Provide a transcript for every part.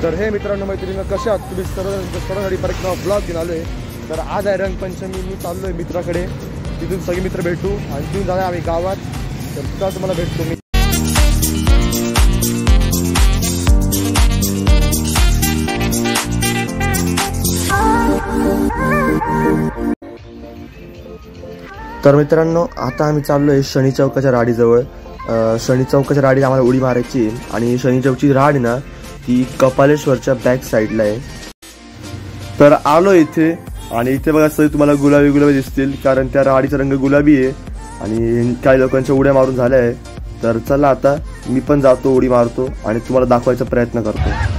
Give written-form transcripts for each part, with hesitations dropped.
तर हे मित्रांनो मैत्रिणी कशा आहात तुम्ही सर्वांसाठी परत नवा ब्लॉग घेऊन आलोय। तर आज आहे रंगपंचमी, मी चाललोय मित्राकडे, तिथून सगळे मित्र भेटू आणि तिथून जाणार आम्ही गावात। तर तिथं तुम्हाला भेटतो मी। तर मित्रांनो आता आम्ही चाललोय शनी चौकाच्या राडीजवळ। शनी चौकाच्या राडीत आम्हाला उडी मारायची आणि शनी चौकची राड ना ती कपालेश्वरच्या बॅक साईडला आहे। तर आलो इथे आणि इथे बघा सगळे तुम्हाला गुलाबी दिसतील, कारण त्या राडीचा रंग गुलाबी आहे आणि काही लोकांच्या उड्या मारून झाल्या आहे। तर चला आता मी पण जातो, उडी मारतो आणि तुम्हाला दाखवायचा प्रयत्न करतो।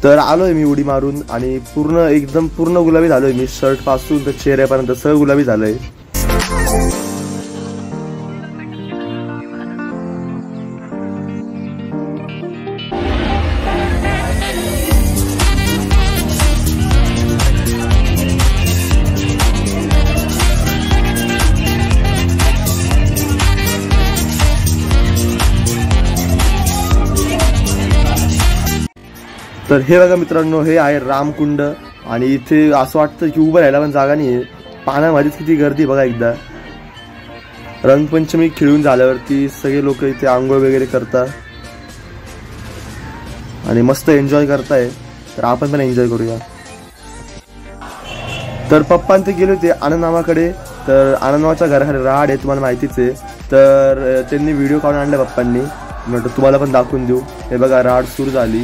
तर आलोय मी उडी मारून आणि एकदम पूर्ण गुलाबी झालोय मी, शर्ट पासून तर चेहऱ्यापर्यंत सगळं गुलाबी झालंय। तर हे बघा मित्रांनो, हे आहे रामकुंड आणि इथे असं वाटतं की उभं राहायला पण जागा नाही आहे। पाण्यामध्येच किती गर्दी बघा। एकदा रंगपंचमी खेळून झाल्यावरती सगळे लोक इथे आंघोळ वगैरे करतात आणि मस्त एन्जॉय करताय। तर आपण पण एन्जॉय करूया। तर पप्पा ते गेले होते आनंदमामाकडे, तर आनंदमामाच्या घराखाली राड आहे तुम्हाला माहितीच आहे। तर त्यांनी व्हिडिओ काढून आणला पप्पांनी, म्हटलं तुम्हाला पण दाखवून देऊ। हे बघा राड सुरू झाली।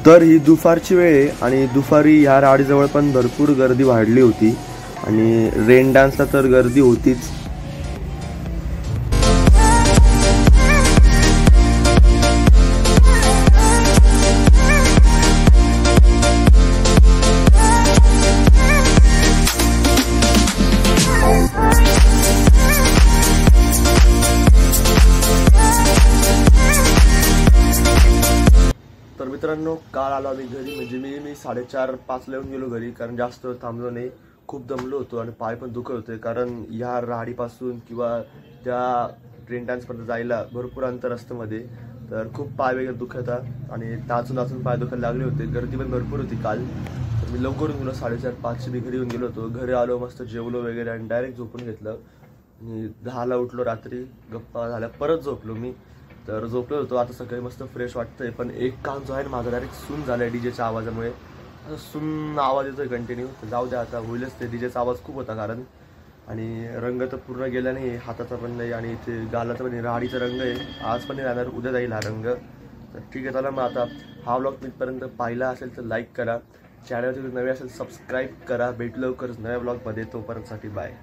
तर ही दुपारची वेळ आहे आणि दुपारी ह्या राडीजवळ पण भरपूर गर्दी वाढली होती आणि रेन डान्सला तर गर्दी होतीच। तर मित्रांनो काल आलो आम्ही घरी, म्हणजे मी 4:30-5 ला येऊन गेलो घरी, कारण जास्त थांबलो नाही, खूप दमलो होतो आणि पाय पण दुखत होते, कारण ह्या राडीपासून किंवा त्या ट्रेन डान्सपर्यंत जायला भरपूर अंतर असतं मध्ये। तर खूप पाय वगैरे दुखतात आणि टाचून पाय दुखायला लागले होते। गर्दी पण भरपूर होती काल, तर मी लवकर गेलो 4:30-5 मी घरी येऊन गेलो होतो। घरी आलो, मस्त जेवलो वगैरे आणि डायरेक्ट झोपून घेतलं आणि 10 उठलो रात्री, गप्पा झाल्या, परत झोपलो मी। तर झोपलो होतो, आता सकाळी मस्त फ्रेश वाटतंय। पण एक कान जो आहे ना माझा डायरेक्ट सून झालाय डीजेच्या आवाजामुळे, असं सून आवाज येतोय कंटिन्यू। तर जाऊ द्या आता, होईलच ते, डीजेचा आवाज खूप होता कारण, आणि रंग तर पूर्ण गेला नाही, हाताचा पण नाही आणि इथे गालाचा पण राडीचा रंग आहे, आज पण नाही राहणार, उद्या जाईल हा रंग। तर ठीक आहे, चला मग आता हा व्लॉग इथपर्यंत पाहिला असेल तर लाईक करा, चॅनलवर नवे असेल सबस्क्राईब करा। भेटू लवकरच नव्या व्लॉगमध्ये, तोपर्यंतसाठी बाय।